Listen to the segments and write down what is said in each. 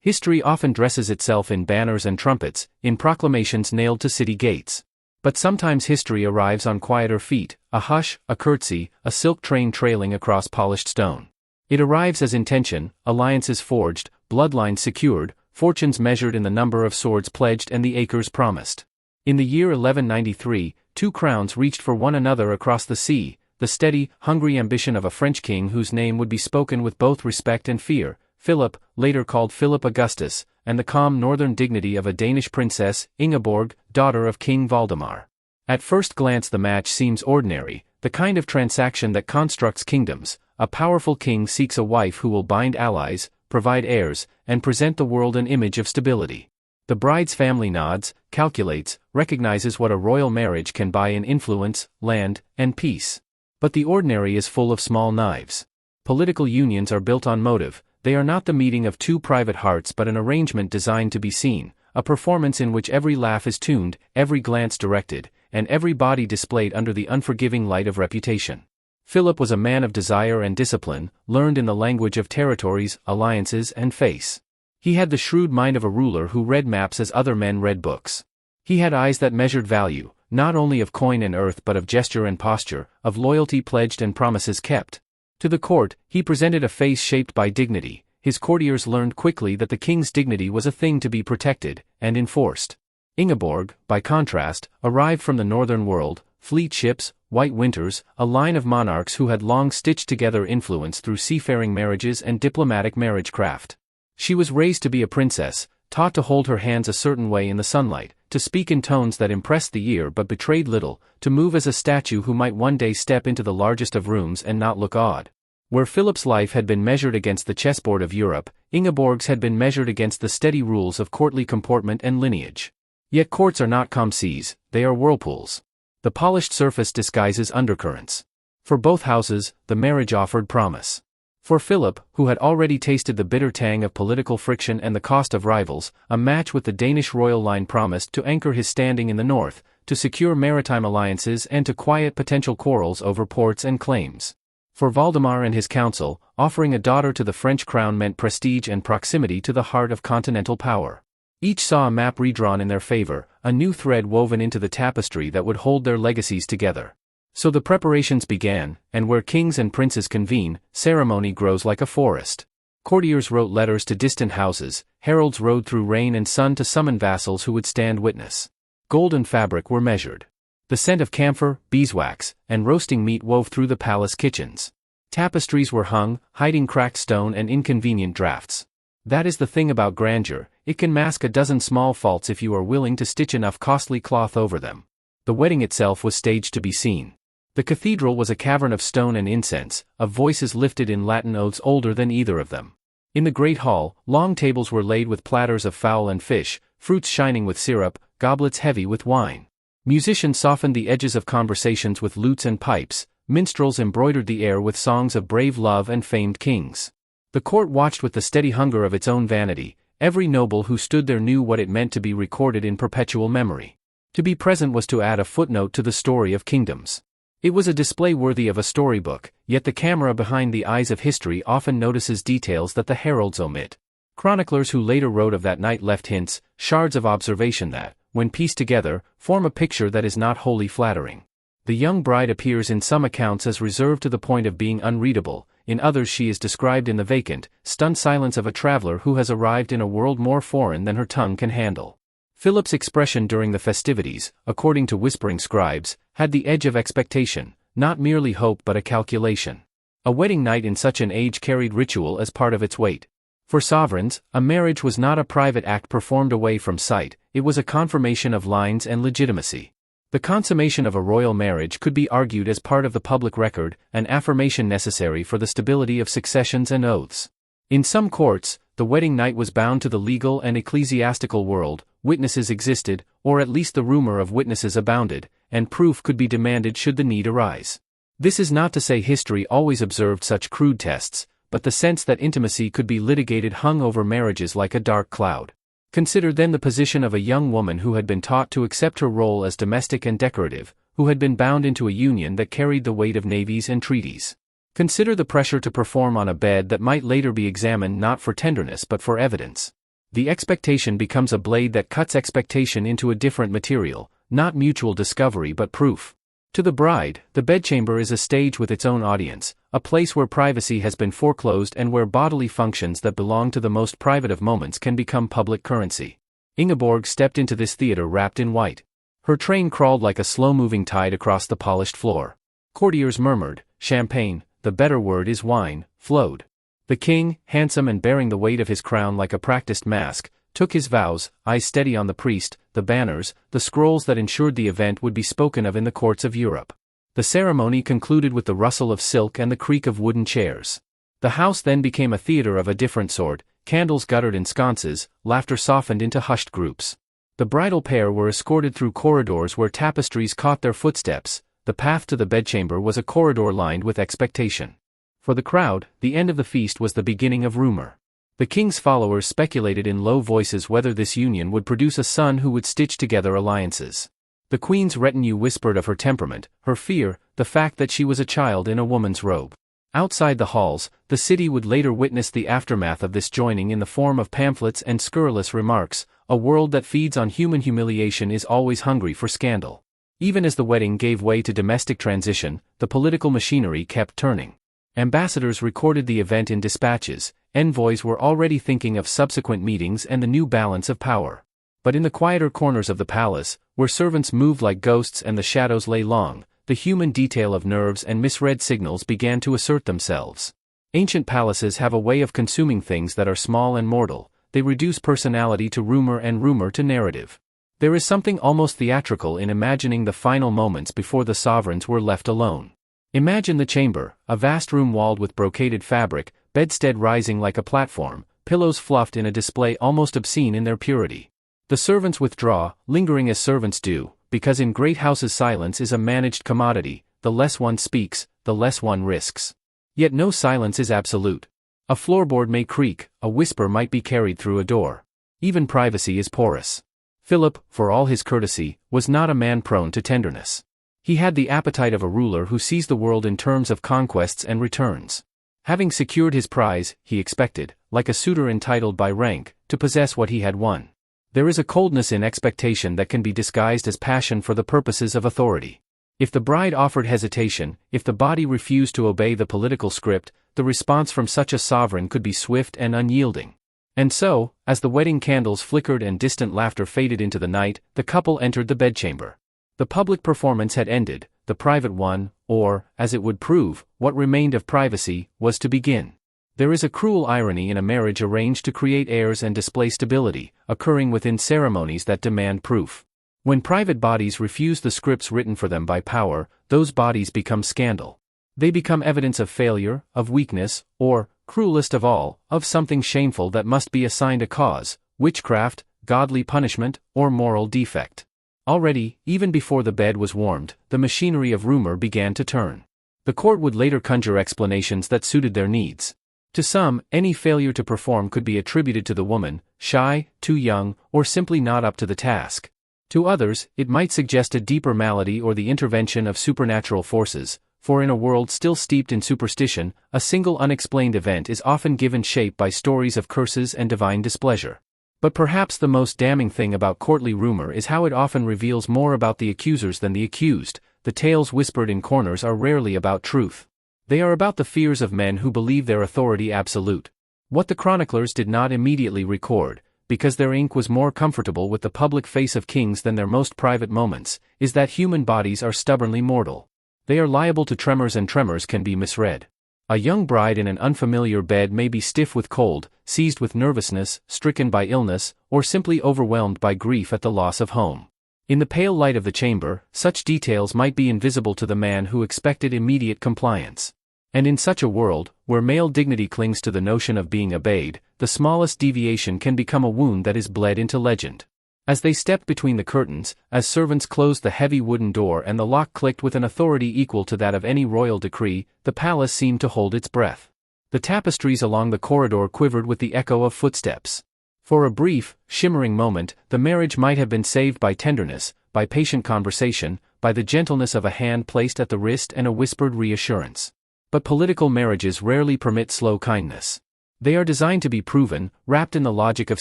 History often dresses itself in banners and trumpets, in proclamations nailed to city gates. But sometimes history arrives on quieter feet, a hush, a curtsy, a silk train trailing across polished stone. It arrives as intention, alliances forged, bloodlines secured, fortunes measured in the number of swords pledged and the acres promised. In the year 1193, two crowns reached for one another across the sea, the steady, hungry ambition of a French king whose name would be spoken with both respect and fear, Philip, later called Philip Augustus, and the calm northern dignity of a Danish princess, Ingeborg, daughter of King Valdemar. At first glance the match seems ordinary, the kind of transaction that constructs kingdoms. A powerful king seeks a wife who will bind allies, provide heirs, and present the world an image of stability. The bride's family nods, calculates, recognizes what a royal marriage can buy in influence, land, and peace. But the ordinary is full of small knives. Political unions are built on motive. They are not the meeting of two private hearts but an arrangement designed to be seen, a performance in which every laugh is tuned, every glance directed, and every body displayed under the unforgiving light of reputation. Philip was a man of desire and discipline, learned in the language of territories, alliances, and face. He had the shrewd mind of a ruler who read maps as other men read books. He had eyes that measured value, not only of coin and earth but of gesture and posture, of loyalty pledged and promises kept. To the court, he presented a face shaped by dignity. His courtiers learned quickly that the king's dignity was a thing to be protected and enforced. Ingeborg, by contrast, arrived from the northern world, fleet ships, white winters, a line of monarchs who had long stitched together influence through seafaring marriages and diplomatic marriage craft. She was raised to be a princess, taught to hold her hands a certain way in the sunlight, to speak in tones that impressed the ear but betrayed little, to move as a statue who might one day step into the largest of rooms and not look awed. Where Philip's life had been measured against the chessboard of Europe, Ingeborg's had been measured against the steady rules of courtly comportment and lineage. Yet courts are not calm seas, they are whirlpools. The polished surface disguises undercurrents. For both houses, the marriage offered promise. For Philip, who had already tasted the bitter tang of political friction and the cost of rivals, a match with the Danish royal line promised to anchor his standing in the north, to secure maritime alliances and to quiet potential quarrels over ports and claims. For Valdemar and his council, offering a daughter to the French crown meant prestige and proximity to the heart of continental power. Each saw a map redrawn in their favor, a new thread woven into the tapestry that would hold their legacies together. So the preparations began, and where kings and princes convene, ceremony grows like a forest. Courtiers wrote letters to distant houses, heralds rode through rain and sun to summon vassals who would stand witness. Gold and fabric were measured. The scent of camphor, beeswax, and roasting meat wove through the palace kitchens. Tapestries were hung, hiding cracked stone and inconvenient drafts. That is the thing about grandeur, it can mask a dozen small faults if you are willing to stitch enough costly cloth over them. The wedding itself was staged to be seen. The cathedral was a cavern of stone and incense, of voices lifted in Latin oaths older than either of them. In the great hall, long tables were laid with platters of fowl and fish, fruits shining with syrup, goblets heavy with wine. Musicians softened the edges of conversations with lutes and pipes, minstrels embroidered the air with songs of brave love and famed kings. The court watched with the steady hunger of its own vanity. Every noble who stood there knew what it meant to be recorded in perpetual memory. To be present was to add a footnote to the story of kingdoms. It was a display worthy of a storybook, yet the camera behind the eyes of history often notices details that the heralds omit. Chroniclers who later wrote of that night left hints, shards of observation that, when pieced together, form a picture that is not wholly flattering. The young bride appears in some accounts as reserved to the point of being unreadable, in others she is described in the vacant, stunned silence of a traveler who has arrived in a world more foreign than her tongue can handle. Philip's expression during the festivities, according to whispering scribes, had the edge of expectation, not merely hope but a calculation. A wedding night in such an age carried ritual as part of its weight. For sovereigns, a marriage was not a private act performed away from sight, it was a confirmation of lines and legitimacy. The consummation of a royal marriage could be argued as part of the public record, an affirmation necessary for the stability of successions and oaths. In some courts, the wedding night was bound to the legal and ecclesiastical world, witnesses existed, or at least the rumor of witnesses abounded, and proof could be demanded should the need arise. This is not to say history always observed such crude tests, but the sense that intimacy could be litigated hung over marriages like a dark cloud. Consider then the position of a young woman who had been taught to accept her role as domestic and decorative, who had been bound into a union that carried the weight of navies and treaties. Consider the pressure to perform on a bed that might later be examined not for tenderness but for evidence. The expectation becomes a blade that cuts expectation into a different material, not mutual discovery but proof. To the bride, the bedchamber is a stage with its own audience, a place where privacy has been foreclosed and where bodily functions that belong to the most private of moments can become public currency. Ingeborg stepped into this theater wrapped in white. Her train crawled like a slow-moving tide across the polished floor. Courtiers murmured, champagne, the better word is wine, flowed. The king, handsome and bearing the weight of his crown like a practiced mask, took his vows, eyes steady on the priest, the banners, the scrolls that ensured the event would be spoken of in the courts of Europe. The ceremony concluded with the rustle of silk and the creak of wooden chairs. The house then became a theater of a different sort, candles guttered in sconces, laughter softened into hushed groups. The bridal pair were escorted through corridors where tapestries caught their footsteps. The path to the bedchamber was a corridor lined with expectation. For the crowd, the end of the feast was the beginning of rumor. The king's followers speculated in low voices whether this union would produce a son who would stitch together alliances. The queen's retinue whispered of her temperament, her fear, the fact that she was a child in a woman's robe. Outside the halls, the city would later witness the aftermath of this joining in the form of pamphlets and scurrilous remarks. A world that feeds on human humiliation is always hungry for scandal. Even as the wedding gave way to domestic transition, the political machinery kept turning. Ambassadors recorded the event in dispatches, envoys were already thinking of subsequent meetings and the new balance of power. But in the quieter corners of the palace, where servants moved like ghosts and the shadows lay long, the human detail of nerves and misread signals began to assert themselves. Ancient palaces have a way of consuming things that are small and mortal. They reduce personality to rumor and rumor to narrative. There is something almost theatrical in imagining the final moments before the sovereigns were left alone. Imagine the chamber, a vast room walled with brocaded fabric, bedstead rising like a platform, pillows fluffed in a display almost obscene in their purity. The servants withdraw, lingering as servants do, because in great houses silence is a managed commodity. The less one speaks, the less one risks. Yet no silence is absolute. A floorboard may creak, a whisper might be carried through a door. Even privacy is porous. Philip, for all his courtesy, was not a man prone to tenderness. He had the appetite of a ruler who sees the world in terms of conquests and returns. Having secured his prize, he expected, like a suitor entitled by rank, to possess what he had won. There is a coldness in expectation that can be disguised as passion for the purposes of authority. If the bride offered hesitation, if the body refused to obey the political script, the response from such a sovereign could be swift and unyielding. And so, as the wedding candles flickered and distant laughter faded into the night, the couple entered the bedchamber. The public performance had ended, the private one, or, as it would prove, what remained of privacy, was to begin. There is a cruel irony in a marriage arranged to create heirs and display stability, occurring within ceremonies that demand proof. When private bodies refuse the scripts written for them by power, those bodies become scandal. They become evidence of failure, of weakness, or, cruelest of all, of something shameful that must be assigned a cause: witchcraft, godly punishment, or moral defect. Already, even before the bed was warmed, the machinery of rumor began to turn. The court would later conjure explanations that suited their needs. To some, any failure to perform could be attributed to the woman, shy, too young, or simply not up to the task. To others, it might suggest a deeper malady or the intervention of supernatural forces, for in a world still steeped in superstition, a single unexplained event is often given shape by stories of curses and divine displeasure. But perhaps the most damning thing about courtly rumor is how it often reveals more about the accusers than the accused. The tales whispered in corners are rarely about truth. They are about the fears of men who believe their authority absolute. What the chroniclers did not immediately record, because their ink was more comfortable with the public face of kings than their most private moments, is that human bodies are stubbornly mortal. They are liable to tremors, and tremors can be misread. A young bride in an unfamiliar bed may be stiff with cold, seized with nervousness, stricken by illness, or simply overwhelmed by grief at the loss of home. In the pale light of the chamber, such details might be invisible to the man who expected immediate compliance. And in such a world, where male dignity clings to the notion of being obeyed, the smallest deviation can become a wound that is bled into legend. As they stepped between the curtains, as servants closed the heavy wooden door and the lock clicked with an authority equal to that of any royal decree, the palace seemed to hold its breath. The tapestries along the corridor quivered with the echo of footsteps. For a brief, shimmering moment, the marriage might have been saved by tenderness, by patient conversation, by the gentleness of a hand placed at the wrist and a whispered reassurance. But political marriages rarely permit slow kindness. They are designed to be proven, wrapped in the logic of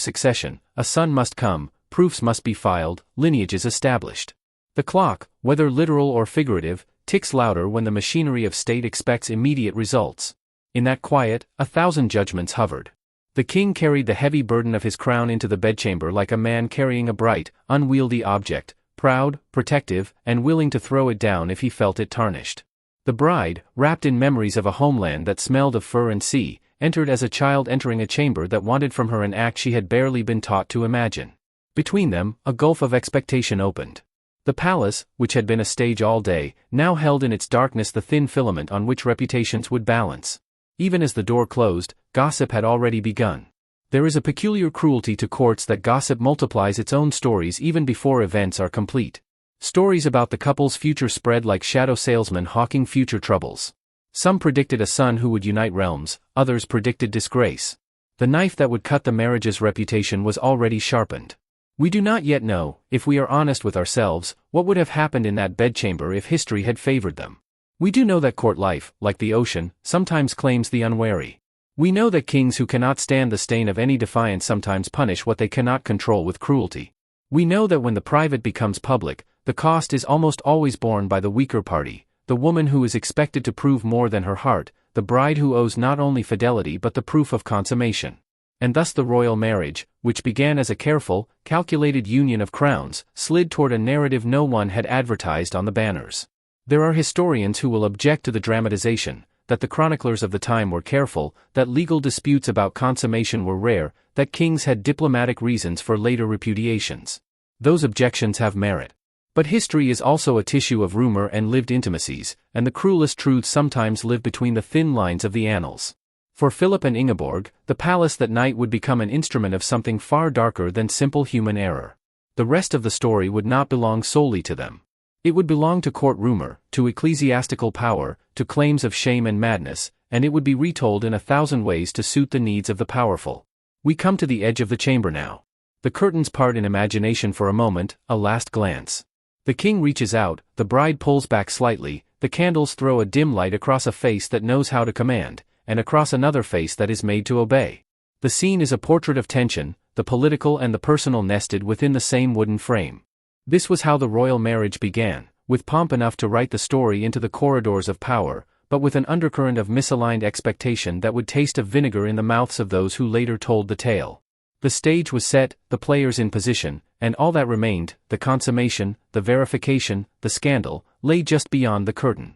succession. A son must come, proofs must be filed, lineages established. The clock, whether literal or figurative, ticks louder when the machinery of state expects immediate results. In that quiet, 1,000 judgments hovered. The king carried the heavy burden of his crown into the bedchamber like a man carrying a bright, unwieldy object, proud, protective, and willing to throw it down if he felt it tarnished. The bride, wrapped in memories of a homeland that smelled of fur and sea, entered as a child entering a chamber that wanted from her an act she had barely been taught to imagine. Between them, a gulf of expectation opened. The palace, which had been a stage all day, now held in its darkness the thin filament on which reputations would balance. Even as the door closed, gossip had already begun. There is a peculiar cruelty to courts that gossip multiplies its own stories even before events are complete. Stories about the couple's future spread like shadow salesmen hawking future troubles. Some predicted a son who would unite realms, others predicted disgrace. The knife that would cut the marriage's reputation was already sharpened. We do not yet know, if we are honest with ourselves, what would have happened in that bedchamber if history had favored them. We do know that court life, like the ocean, sometimes claims the unwary. We know that kings who cannot stand the stain of any defiance sometimes punish what they cannot control with cruelty. We know that when the private becomes public, the cost is almost always borne by the weaker party, the woman who is expected to prove more than her heart, the bride who owes not only fidelity but the proof of consummation. And thus the royal marriage, which began as a careful, calculated union of crowns, slid toward a narrative no one had advertised on the banners. There are historians who will object to the dramatization, that the chroniclers of the time were careful, that legal disputes about consummation were rare, that kings had diplomatic reasons for later repudiations. Those objections have merit. But history is also a tissue of rumor and lived intimacies, and the cruelest truths sometimes live between the thin lines of the annals. For Philip and Ingeborg, the palace that night would become an instrument of something far darker than simple human error. The rest of the story would not belong solely to them. It would belong to court rumor, to ecclesiastical power, to claims of shame and madness, and it would be retold in 1,000 ways to suit the needs of the powerful. We come to the edge of the chamber now. The curtains part in imagination for a moment, a last glance. The king reaches out, the bride pulls back slightly, the candles throw a dim light across a face that knows how to command, and across another face that is made to obey. The scene is a portrait of tension, the political and the personal nested within the same wooden frame. This was how the royal marriage began, with pomp enough to write the story into the corridors of power, but with an undercurrent of misaligned expectation that would taste of vinegar in the mouths of those who later told the tale. The stage was set, the players in position, and all that remained, the consummation, the verification, the scandal, lay just beyond the curtain.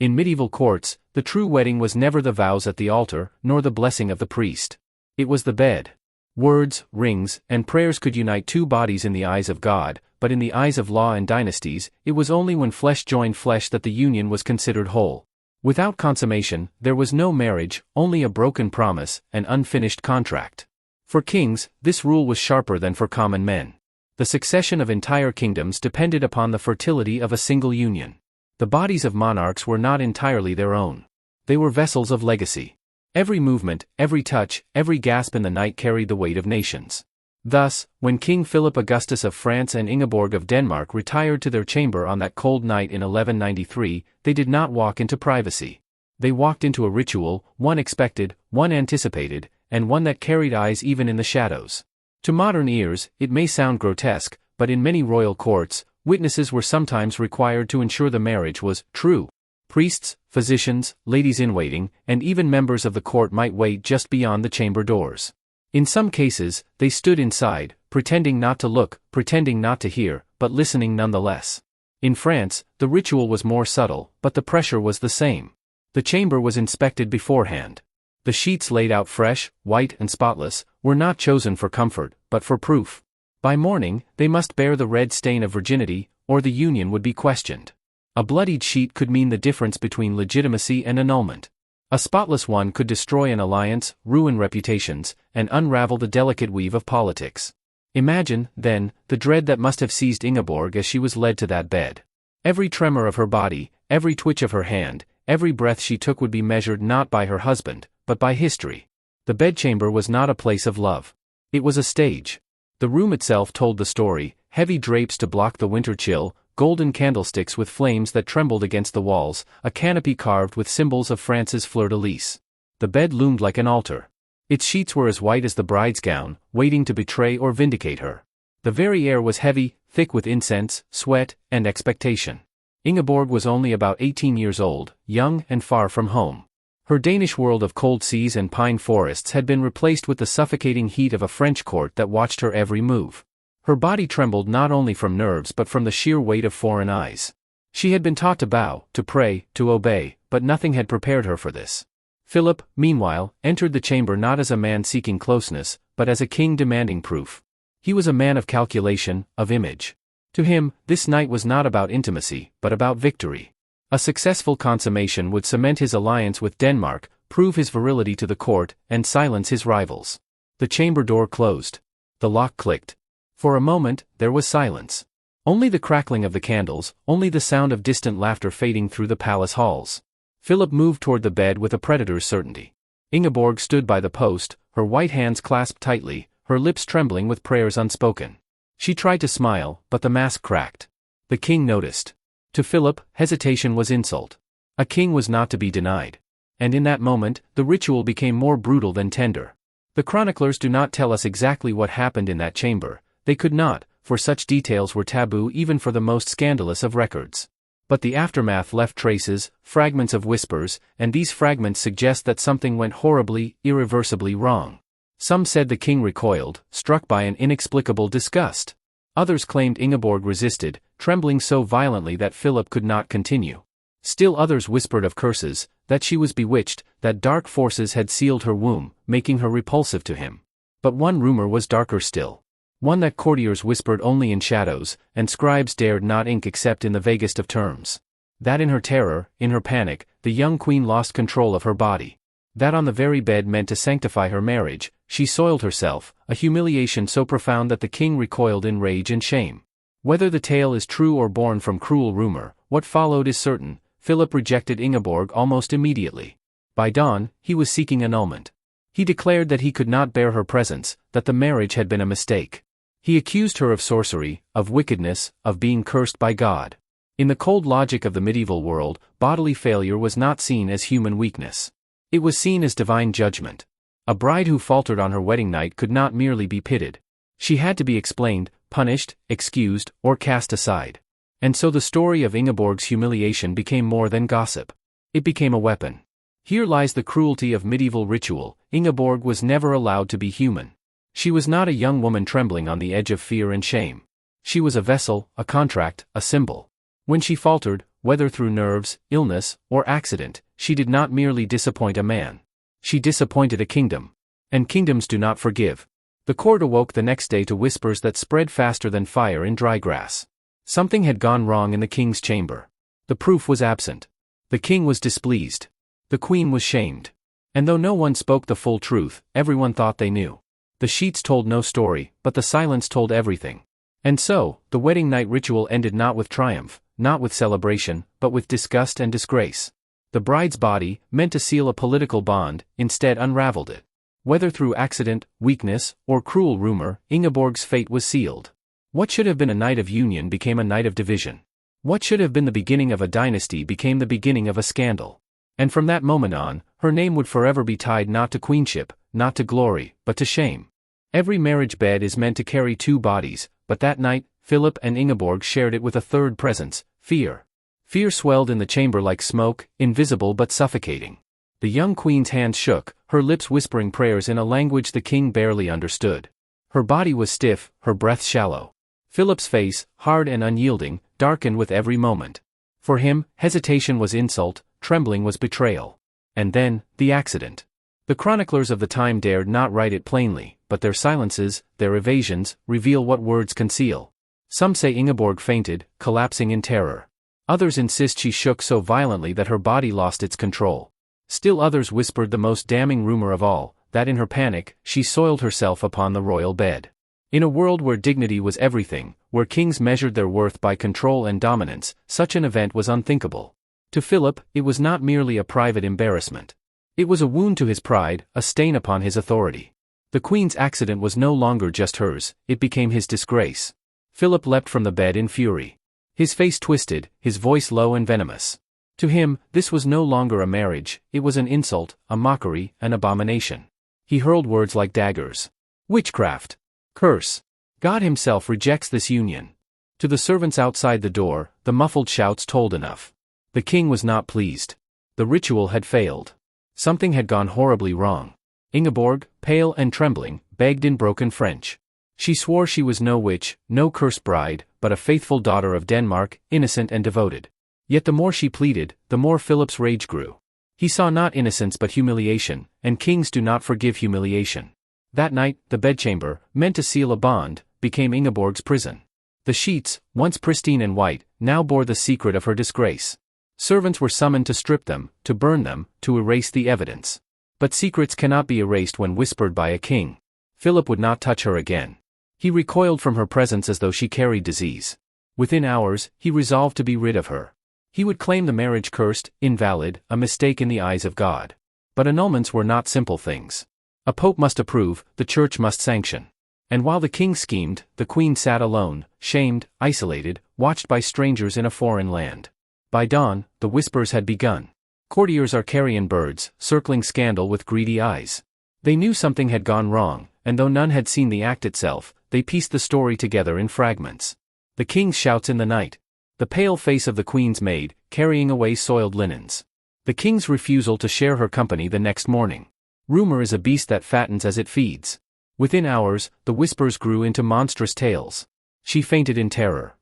In medieval courts, the true wedding was never the vows at the altar, nor the blessing of the priest. It was the bed. Words, rings, and prayers could unite two bodies in the eyes of God, but in the eyes of law and dynasties, it was only when flesh joined flesh that the union was considered whole. Without consummation, there was no marriage, only a broken promise, an unfinished contract. For kings, this rule was sharper than for common men. The succession of entire kingdoms depended upon the fertility of a single union. The bodies of monarchs were not entirely their own. They were vessels of legacy. Every movement, every touch, every gasp in the night carried the weight of nations. Thus, when King Philip Augustus of France and Ingeborg of Denmark retired to their chamber on that cold night in 1193, they did not walk into privacy. They walked into a ritual, one expected, one anticipated, and one that carried eyes even in the shadows. To modern ears, it may sound grotesque, but in many royal courts, witnesses were sometimes required to ensure the marriage was true. Priests, physicians, ladies-in-waiting, and even members of the court might wait just beyond the chamber doors. In some cases, they stood inside, pretending not to look, pretending not to hear, but listening nonetheless. In France, the ritual was more subtle, but the pressure was the same. The chamber was inspected beforehand. The sheets laid out fresh, white and spotless, were not chosen for comfort, but for proof. By morning, they must bear the red stain of virginity, or the union would be questioned. A bloodied sheet could mean the difference between legitimacy and annulment. A spotless one could destroy an alliance, ruin reputations, and unravel the delicate weave of politics. Imagine, then, the dread that must have seized Ingeborg as she was led to that bed. Every tremor of her body, every twitch of her hand, every breath she took would be measured not by her husband, but by history. The bedchamber was not a place of love. It was a stage. The room itself told the story, heavy drapes to block the winter chill, golden candlesticks with flames that trembled against the walls, a canopy carved with symbols of France's fleur-de-lis. The bed loomed like an altar. Its sheets were as white as the bride's gown, waiting to betray or vindicate her. The very air was heavy, thick with incense, sweat, and expectation. Ingeborg was only about 18 years old, young and far from home. Her Danish world of cold seas and pine forests had been replaced with the suffocating heat of a French court that watched her every move. Her body trembled not only from nerves but from the sheer weight of foreign eyes. She had been taught to bow, to pray, to obey, but nothing had prepared her for this. Philip, meanwhile, entered the chamber not as a man seeking closeness, but as a king demanding proof. He was a man of calculation, of image. To him, this night was not about intimacy, but about victory. A successful consummation would cement his alliance with Denmark, prove his virility to the court, and silence his rivals. The chamber door closed. The lock clicked. For a moment, there was silence. Only the crackling of the candles, only the sound of distant laughter fading through the palace halls. Philip moved toward the bed with a predator's certainty. Ingeborg stood by the post, her white hands clasped tightly, her lips trembling with prayers unspoken. She tried to smile, but the mask cracked. The king noticed. To Philip, hesitation was insult. A king was not to be denied. And in that moment, the ritual became more brutal than tender. The chroniclers do not tell us exactly what happened in that chamber. They could not, for such details were taboo even for the most scandalous of records. But the aftermath left traces, fragments of whispers, and these fragments suggest that something went horribly, irreversibly wrong. Some said the king recoiled, struck by an inexplicable disgust. Others claimed Ingeborg resisted, trembling so violently that Philip could not continue. Still others whispered of curses, that she was bewitched, that dark forces had sealed her womb, making her repulsive to him. But one rumor was darker still. One that courtiers whispered only in shadows, and scribes dared not ink except in the vaguest of terms. That in her terror, in her panic, the young queen lost control of her body. That on the very bed meant to sanctify her marriage, she soiled herself, a humiliation so profound that the king recoiled in rage and shame. Whether the tale is true or born from cruel rumor, what followed is certain. Philip rejected Ingeborg almost immediately. By dawn, he was seeking annulment. He declared that he could not bear her presence, that the marriage had been a mistake. He accused her of sorcery, of wickedness, of being cursed by God. In the cold logic of the medieval world, bodily failure was not seen as human weakness. It was seen as divine judgment. A bride who faltered on her wedding night could not merely be pitied. She had to be explained, punished, excused, or cast aside. And so the story of Ingeborg's humiliation became more than gossip. It became a weapon. Here lies the cruelty of medieval ritual. Ingeborg was never allowed to be human. She was not a young woman trembling on the edge of fear and shame. She was a vessel, a contract, a symbol. When she faltered, whether through nerves, illness, or accident, she did not merely disappoint a man. She disappointed a kingdom. And kingdoms do not forgive. The court awoke the next day to whispers that spread faster than fire in dry grass. Something had gone wrong in the king's chamber. The proof was absent. The king was displeased. The queen was shamed. And though no one spoke the full truth, everyone thought they knew. The sheets told no story, but the silence told everything. And so, the wedding night ritual ended not with triumph, not with celebration, but with disgust and disgrace. The bride's body, meant to seal a political bond, instead unraveled it. Whether through accident, weakness, or cruel rumor, Ingeborg's fate was sealed. What should have been a night of union became a night of division. What should have been the beginning of a dynasty became the beginning of a scandal. And from that moment on, her name would forever be tied not to queenship, not to glory, but to shame. Every marriage bed is meant to carry two bodies, but that night, Philip and Ingeborg shared it with a third presence, fear. Fear swelled in the chamber like smoke, invisible but suffocating. The young queen's hands shook, her lips whispering prayers in a language the king barely understood. Her body was stiff, her breath shallow. Philip's face, hard and unyielding, darkened with every moment. For him, hesitation was insult, trembling was betrayal. And then, the accident. The chroniclers of the time dared not write it plainly, but their silences, their evasions, reveal what words conceal. Some say Ingeborg fainted, collapsing in terror. Others insist she shook so violently that her body lost its control. Still others whispered the most damning rumor of all, that in her panic, she soiled herself upon the royal bed. In a world where dignity was everything, where kings measured their worth by control and dominance, such an event was unthinkable. To Philip, it was not merely a private embarrassment. It was a wound to his pride, a stain upon his authority. The queen's accident was no longer just hers, it became his disgrace. Philip leapt from the bed in fury. His face twisted, his voice low and venomous. To him, this was no longer a marriage, it was an insult, a mockery, an abomination. He hurled words like daggers. Witchcraft. Curse. God himself rejects this union. To the servants outside the door, the muffled shouts told enough. The king was not pleased. The ritual had failed. Something had gone horribly wrong. Ingeborg, pale and trembling, begged in broken French. She swore she was no witch, no cursed bride, but a faithful daughter of Denmark, innocent and devoted. Yet the more she pleaded, the more Philip's rage grew. He saw not innocence but humiliation, and kings do not forgive humiliation. That night, the bedchamber, meant to seal a bond, became Ingeborg's prison. The sheets, once pristine and white, now bore the secret of her disgrace. Servants were summoned to strip them, to burn them, to erase the evidence. But secrets cannot be erased when whispered by a king. Philip would not touch her again. He recoiled from her presence as though she carried disease. Within hours, he resolved to be rid of her. He would claim the marriage cursed, invalid, a mistake in the eyes of God. But annulments were not simple things. A pope must approve, the church must sanction. And while the king schemed, the queen sat alone, shamed, isolated, watched by strangers in a foreign land. By dawn, the whispers had begun. Courtiers are carrion birds, circling scandal with greedy eyes. They knew something had gone wrong, and though none had seen the act itself, they pieced the story together in fragments. The king's shouts in the night. The pale face of the queen's maid, carrying away soiled linens. The king's refusal to share her company the next morning. Rumor is a beast that fattens as it feeds. Within hours, the whispers grew into monstrous tales. She fainted in terror.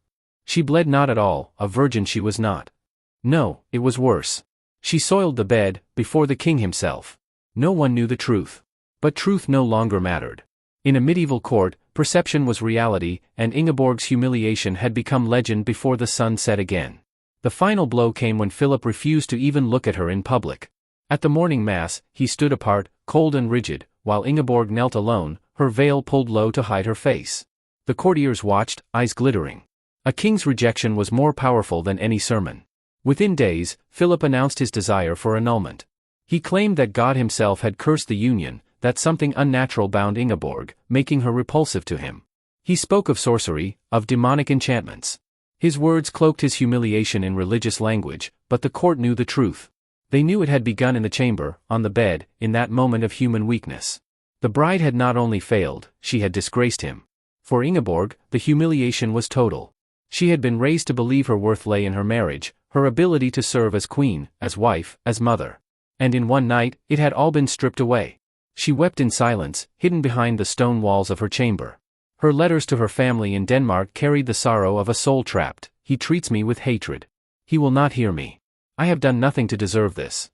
She bled not at all, a virgin she was not. No, it was worse. She soiled the bed, before the king himself. No one knew the truth. But truth no longer mattered. In a medieval court, perception was reality, and Ingeborg's humiliation had become legend before the sun set again. The final blow came when Philip refused to even look at her in public. At the morning mass, he stood apart, cold and rigid, while Ingeborg knelt alone, her veil pulled low to hide her face. The courtiers watched, eyes glittering. A king's rejection was more powerful than any sermon. Within days, Philip announced his desire for annulment. He claimed that God himself had cursed the union, that something unnatural bound Ingeborg, making her repulsive to him. He spoke of sorcery, of demonic enchantments. His words cloaked his humiliation in religious language, but the court knew the truth. They knew it had begun in the chamber, on the bed, in that moment of human weakness. The bride had not only failed, she had disgraced him. For Ingeborg, the humiliation was total. She had been raised to believe her worth lay in her marriage, her ability to serve as queen, as wife, as mother. And in one night, it had all been stripped away. She wept in silence, hidden behind the stone walls of her chamber. Her letters to her family in Denmark carried the sorrow of a soul trapped. He treats me with hatred. He will not hear me. I have done nothing to deserve this.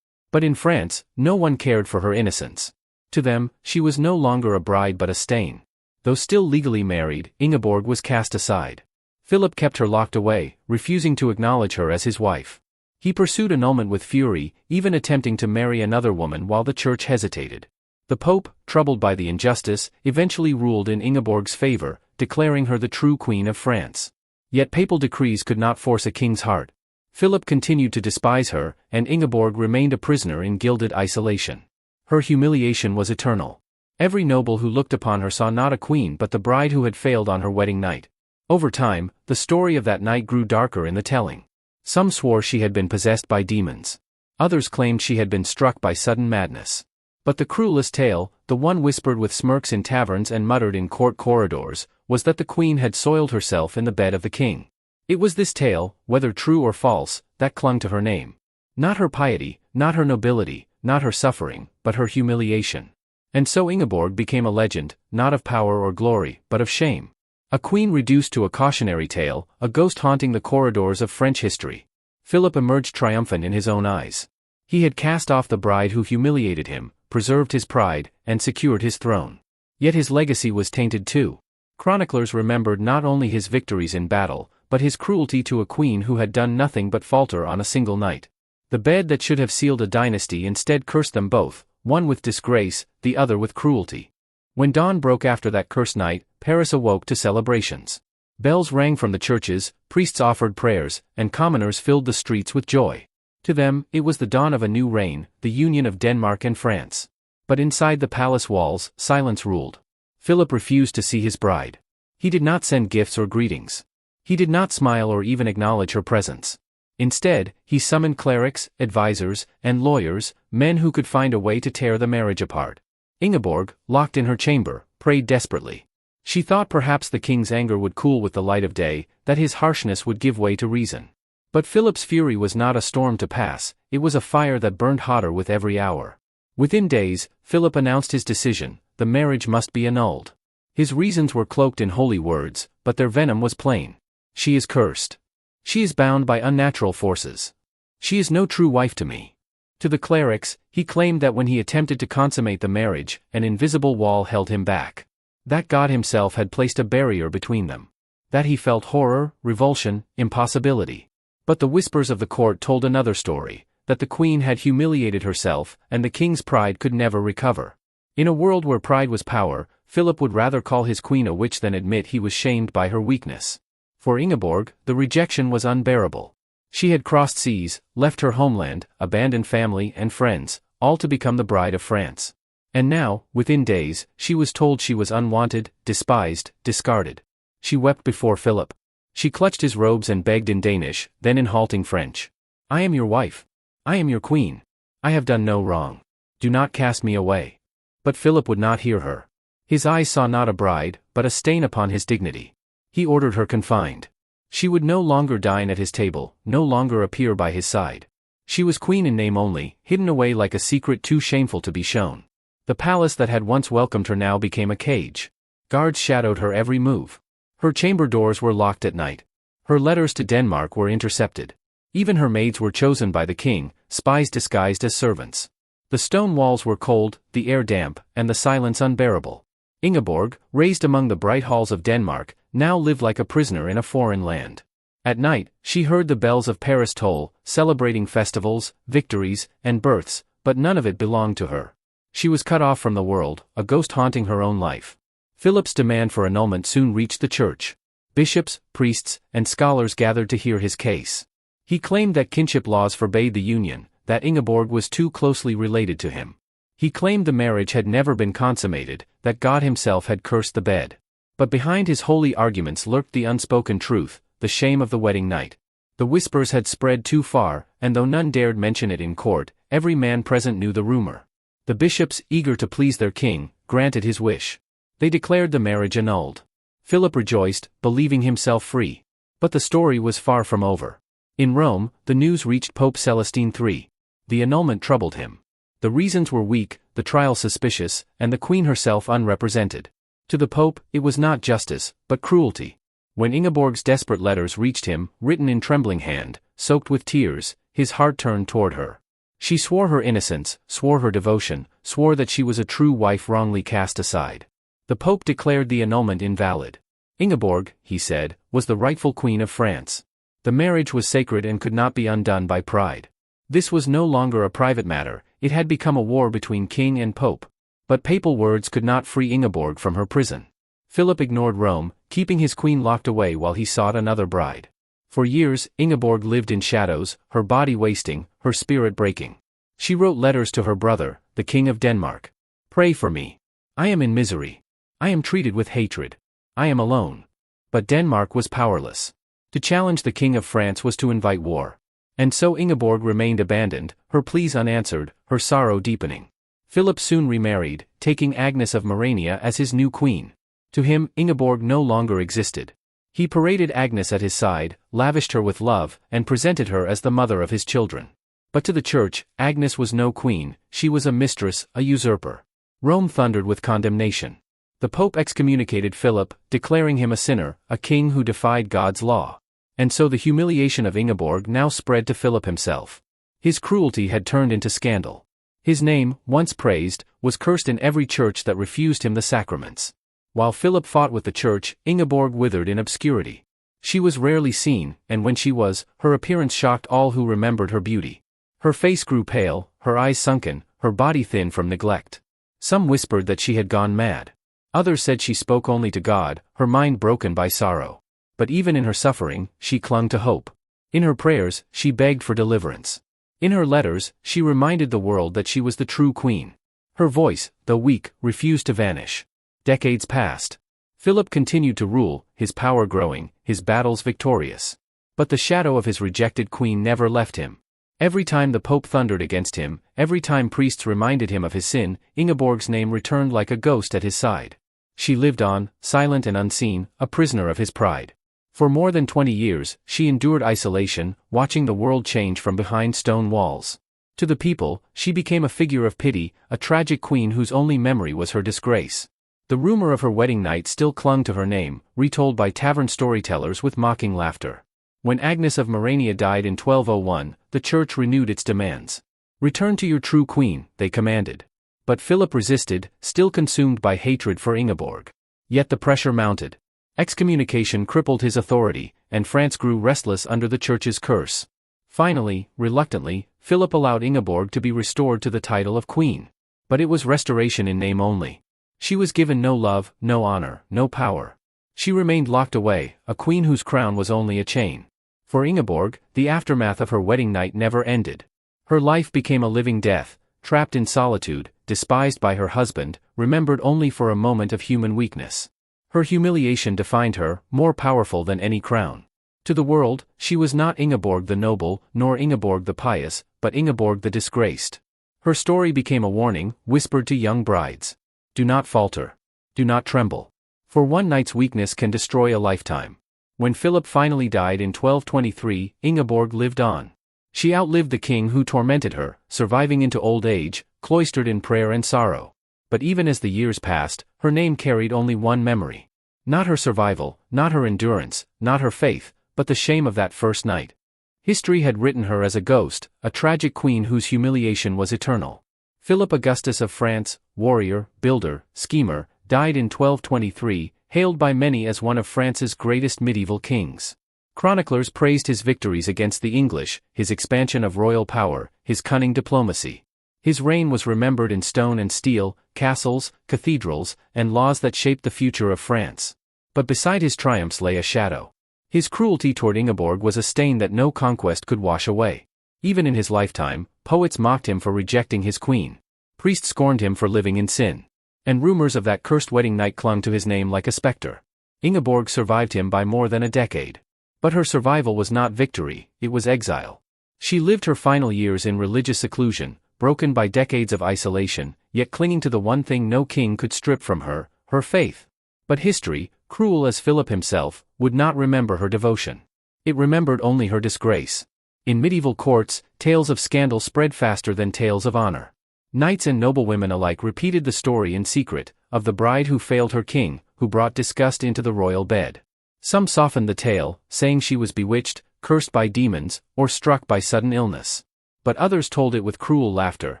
But in France, no one cared for her innocence. To them, she was no longer a bride but a stain. Though still legally married, Ingeborg was cast aside. Philip kept her locked away, refusing to acknowledge her as his wife. He pursued annulment with fury, even attempting to marry another woman while the church hesitated. The Pope, troubled by the injustice, eventually ruled in Ingeborg's favor, declaring her the true Queen of France. Yet papal decrees could not force a king's heart. Philip continued to despise her, and Ingeborg remained a prisoner in gilded isolation. Her humiliation was eternal. Every noble who looked upon her saw not a queen but the bride who had failed on her wedding night. Over time, the story of that night grew darker in the telling. Some swore she had been possessed by demons. Others claimed she had been struck by sudden madness. But the cruelest tale, the one whispered with smirks in taverns and muttered in court corridors, was that the queen had soiled herself in the bed of the king. It was this tale, whether true or false, that clung to her name. Not her piety, not her nobility, not her suffering, but her humiliation. And so Ingeborg became a legend, not of power or glory, but of shame. A queen reduced to a cautionary tale, a ghost haunting the corridors of French history. Philip emerged triumphant in his own eyes. He had cast off the bride who humiliated him, preserved his pride, and secured his throne. Yet his legacy was tainted too. Chroniclers remembered not only his victories in battle, but his cruelty to a queen who had done nothing but falter on a single night. The bed that should have sealed a dynasty instead cursed them both, one with disgrace, the other with cruelty. When dawn broke after that cursed night, Paris awoke to celebrations. Bells rang from the churches, priests offered prayers, and commoners filled the streets with joy. To them, it was the dawn of a new reign, the union of Denmark and France. But inside the palace walls, silence ruled. Philip refused to see his bride. He did not send gifts or greetings. He did not smile or even acknowledge her presence. Instead, he summoned clerics, advisors, and lawyers, men who could find a way to tear the marriage apart. Ingeborg, locked in her chamber, prayed desperately. She thought perhaps the king's anger would cool with the light of day, that his harshness would give way to reason. But Philip's fury was not a storm to pass, it was a fire that burned hotter with every hour. Within days, Philip announced his decision: the marriage must be annulled. His reasons were cloaked in holy words, but their venom was plain. She is cursed. She is bound by unnatural forces. She is no true wife to me. To the clerics, he claimed that when he attempted to consummate the marriage, an invisible wall held him back. That God himself had placed a barrier between them. That he felt horror, revulsion, impossibility. But the whispers of the court told another story, that the queen had humiliated herself, and the king's pride could never recover. In a world where pride was power, Philip would rather call his queen a witch than admit he was shamed by her weakness. For Ingeborg, the rejection was unbearable. She had crossed seas, left her homeland, abandoned family and friends, all to become the bride of France. And now, within days, she was told she was unwanted, despised, discarded. She wept before Philip. She clutched his robes and begged in Danish, then in halting French. "I am your wife. I am your queen. I have done no wrong. Do not cast me away." But Philip would not hear her. His eyes saw not a bride, but a stain upon his dignity. He ordered her confined. She would no longer dine at his table, no longer appear by his side. She was queen in name only, hidden away like a secret too shameful to be shown. The palace that had once welcomed her now became a cage. Guards shadowed her every move. Her chamber doors were locked at night. Her letters to Denmark were intercepted. Even her maids were chosen by the king, spies disguised as servants. The stone walls were cold, the air damp, and the silence unbearable. Ingeborg, raised among the bright halls of Denmark, now lived like a prisoner in a foreign land. At night, she heard the bells of Paris toll, celebrating festivals, victories, and births, but none of it belonged to her. She was cut off from the world, a ghost haunting her own life. Philip's demand for annulment soon reached the church. Bishops, priests, and scholars gathered to hear his case. He claimed that kinship laws forbade the union, that Ingeborg was too closely related to him. He claimed the marriage had never been consummated, that God himself had cursed the bed. But behind his holy arguments lurked the unspoken truth, the shame of the wedding night. The whispers had spread too far, and though none dared mention it in court, every man present knew the rumor. The bishops, eager to please their king, granted his wish. They declared the marriage annulled. Philip rejoiced, believing himself free. But the story was far from over. In Rome, the news reached Pope Celestine III. The annulment troubled him. The reasons were weak, the trial suspicious, and the queen herself unrepresented. To the Pope, it was not justice, but cruelty. When Ingeborg's desperate letters reached him, written in trembling hand, soaked with tears, his heart turned toward her. She swore her innocence, swore her devotion, swore that she was a true wife wrongly cast aside. The Pope declared the annulment invalid. Ingeborg, he said, was the rightful queen of France. The marriage was sacred and could not be undone by pride. This was no longer a private matter, it had become a war between king and pope. But papal words could not free Ingeborg from her prison. Philip ignored Rome, keeping his queen locked away while he sought another bride. For years, Ingeborg lived in shadows, her body wasting, her spirit breaking. She wrote letters to her brother, the King of Denmark. "Pray for me. I am in misery. I am treated with hatred. I am alone." But Denmark was powerless. To challenge the King of France was to invite war. And so Ingeborg remained abandoned, her pleas unanswered, her sorrow deepening. Philip soon remarried, taking Agnes of Morania as his new queen. To him, Ingeborg no longer existed. He paraded Agnes at his side, lavished her with love, and presented her as the mother of his children. But to the church, Agnes was no queen, she was a mistress, a usurper. Rome thundered with condemnation. The Pope excommunicated Philip, declaring him a sinner, a king who defied God's law. And so the humiliation of Ingeborg now spread to Philip himself. His cruelty had turned into scandal. His name, once praised, was cursed in every church that refused him the sacraments. While Philip fought with the church, Ingeborg withered in obscurity. She was rarely seen, and when she was, her appearance shocked all who remembered her beauty. Her face grew pale, her eyes sunken, her body thin from neglect. Some whispered that she had gone mad. Others said she spoke only to God, her mind broken by sorrow. But even in her suffering, she clung to hope. In her prayers, she begged for deliverance. In her letters, she reminded the world that she was the true queen. Her voice, though weak, refused to vanish. Decades passed. Philip continued to rule, his power growing, his battles victorious. But the shadow of his rejected queen never left him. Every time the Pope thundered against him, every time priests reminded him of his sin, Ingeborg's name returned like a ghost at his side. She lived on, silent and unseen, a prisoner of his pride. For more than 20 years, she endured isolation, watching the world change from behind stone walls. To the people, she became a figure of pity, a tragic queen whose only memory was her disgrace. The rumor of her wedding night still clung to her name, retold by tavern storytellers with mocking laughter. When Agnes of Morania died in 1201, the church renewed its demands. "Return to your true queen," they commanded. But Philip resisted, still consumed by hatred for Ingeborg. Yet the pressure mounted. Excommunication crippled his authority, and France grew restless under the church's curse. Finally, reluctantly, Philip allowed Ingeborg to be restored to the title of queen. But it was restoration in name only. She was given no love, no honor, no power. She remained locked away, a queen whose crown was only a chain. For Ingeborg, the aftermath of her wedding night never ended. Her life became a living death, trapped in solitude, despised by her husband, remembered only for a moment of human weakness. Her humiliation defined her, more powerful than any crown. To the world, she was not Ingeborg the noble, nor Ingeborg the pious, but Ingeborg the disgraced. Her story became a warning, whispered to young brides. Do not falter. Do not tremble. For one night's weakness can destroy a lifetime. When Philip finally died in 1223, Ingeborg lived on. She outlived the king who tormented her, surviving into old age, cloistered in prayer and sorrow. But even as the years passed, her name carried only one memory. Not her survival, not her endurance, not her faith, but the shame of that first night. History had written her as a ghost, a tragic queen whose humiliation was eternal. Philip Augustus of France, warrior, builder, schemer, died in 1223, hailed by many as one of France's greatest medieval kings. Chroniclers praised his victories against the English, his expansion of royal power, his cunning diplomacy. His reign was remembered in stone and steel, castles, cathedrals, and laws that shaped the future of France. But beside his triumphs lay a shadow. His cruelty toward Ingeborg was a stain that no conquest could wash away. Even in his lifetime, poets mocked him for rejecting his queen. Priests scorned him for living in sin. And rumors of that cursed wedding night clung to his name like a specter. Ingeborg survived him by more than a decade. But her survival was not victory, it was exile. She lived her final years in religious seclusion, broken by decades of isolation, yet clinging to the one thing no king could strip from her, her faith. But history, cruel as Philip himself, would not remember her devotion. It remembered only her disgrace. In medieval courts, tales of scandal spread faster than tales of honor. Knights and noblewomen alike repeated the story in secret, of the bride who failed her king, who brought disgust into the royal bed. Some softened the tale, saying she was bewitched, cursed by demons, or struck by sudden illness. But others told it with cruel laughter,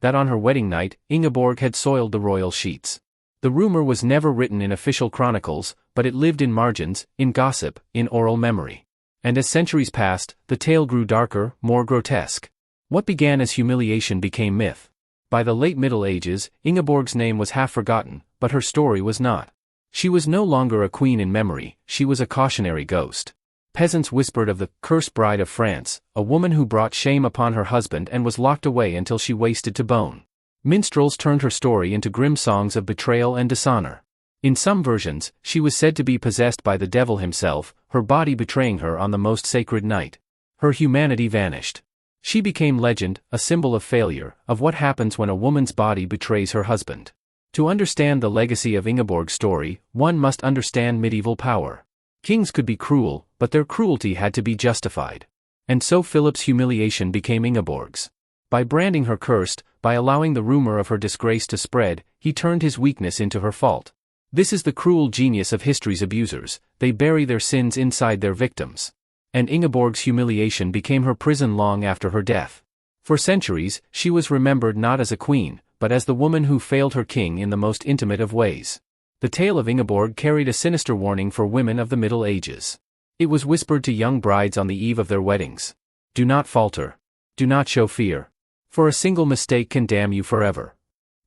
that on her wedding night, Ingeborg had soiled the royal sheets. The rumor was never written in official chronicles, but it lived in margins, in gossip, in oral memory. And as centuries passed, the tale grew darker, more grotesque. What began as humiliation became myth. By the late Middle Ages, Ingeborg's name was half forgotten, but her story was not. She was no longer a queen in memory, she was a cautionary ghost. Peasants whispered of the cursed bride of France, a woman who brought shame upon her husband and was locked away until she wasted to bone. Minstrels turned her story into grim songs of betrayal and dishonor. In some versions, she was said to be possessed by the devil himself, her body betraying her on the most sacred night. Her humanity vanished. She became legend, a symbol of failure, of what happens when a woman's body betrays her husband. To understand the legacy of Ingeborg's story, one must understand medieval power. Kings could be cruel, but their cruelty had to be justified. And so Philip's humiliation became Ingeborg's. By branding her cursed, by allowing the rumor of her disgrace to spread, he turned his weakness into her fault. This is the cruel genius of history's abusers, they bury their sins inside their victims. And Ingeborg's humiliation became her prison long after her death. For centuries, she was remembered not as a queen, but as the woman who failed her king in the most intimate of ways. The tale of Ingeborg carried a sinister warning for women of the Middle Ages. It was whispered to young brides on the eve of their weddings. Do not falter. Do not show fear. For a single mistake can damn you forever.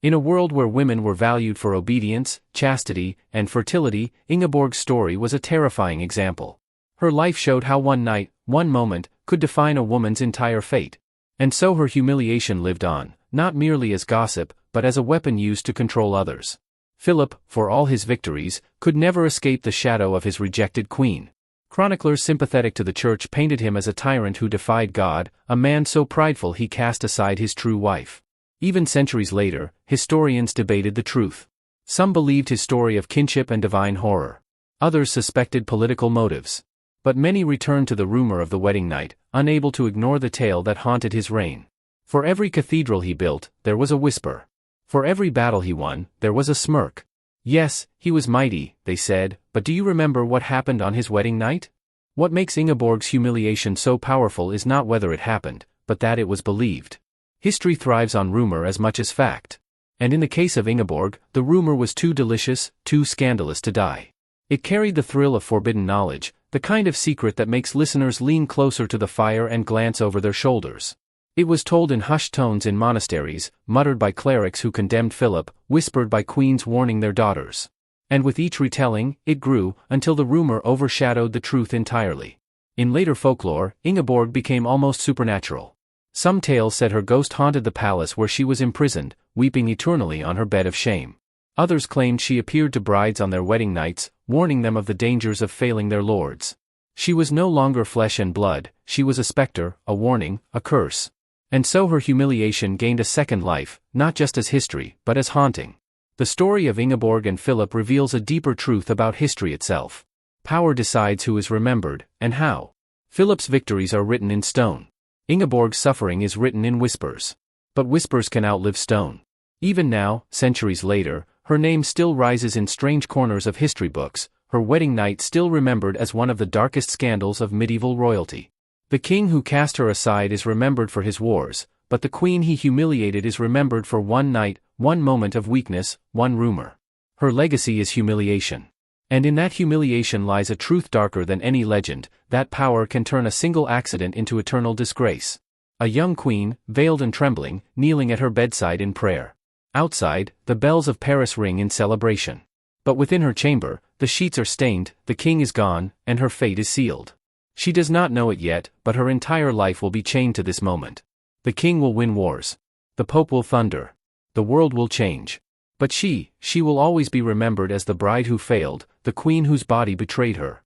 In a world where women were valued for obedience, chastity, and fertility, Ingeborg's story was a terrifying example. Her life showed how one night, one moment, could define a woman's entire fate. And so her humiliation lived on, not merely as gossip, but as a weapon used to control others. Philip, for all his victories, could never escape the shadow of his rejected queen. Chroniclers sympathetic to the church painted him as a tyrant who defied God, a man so prideful he cast aside his true wife. Even centuries later, historians debated the truth. Some believed his story of kinship and divine horror. Others suspected political motives. But many returned to the rumor of the wedding night, unable to ignore the tale that haunted his reign. For every cathedral he built, there was a whisper. For every battle he won, there was a smirk. Yes, he was mighty, they said, but do you remember what happened on his wedding night? What makes Ingeborg's humiliation so powerful is not whether it happened, but that it was believed. History thrives on rumor as much as fact. And in the case of Ingeborg, the rumor was too delicious, too scandalous to die. It carried the thrill of forbidden knowledge, the kind of secret that makes listeners lean closer to the fire and glance over their shoulders. It was told in hushed tones in monasteries, muttered by clerics who condemned Philip, whispered by queens warning their daughters. And with each retelling, it grew, until the rumor overshadowed the truth entirely. In later folklore, Ingeborg became almost supernatural. Some tales said her ghost haunted the palace where she was imprisoned, weeping eternally on her bed of shame. Others claimed she appeared to brides on their wedding nights, warning them of the dangers of failing their lords. She was no longer flesh and blood, she was a specter, a warning, a curse. And so her humiliation gained a second life, not just as history, but as haunting. The story of Ingeborg and Philip reveals a deeper truth about history itself. Power decides who is remembered, and how. Philip's victories are written in stone. Ingeborg's suffering is written in whispers. But whispers can outlive stone. Even now, centuries later, her name still rises in strange corners of history books, her wedding night still remembered as one of the darkest scandals of medieval royalty. The king who cast her aside is remembered for his wars, but the queen he humiliated is remembered for one night, one moment of weakness, one rumor. Her legacy is humiliation. And in that humiliation lies a truth darker than any legend, that power can turn a single accident into eternal disgrace. A young queen, veiled and trembling, kneeling at her bedside in prayer. Outside, the bells of Paris ring in celebration. But within her chamber, the sheets are stained, the king is gone, and her fate is sealed. She does not know it yet, but her entire life will be chained to this moment. The king will win wars. The pope will thunder. The world will change. But she will always be remembered as the bride who failed, the queen whose body betrayed her.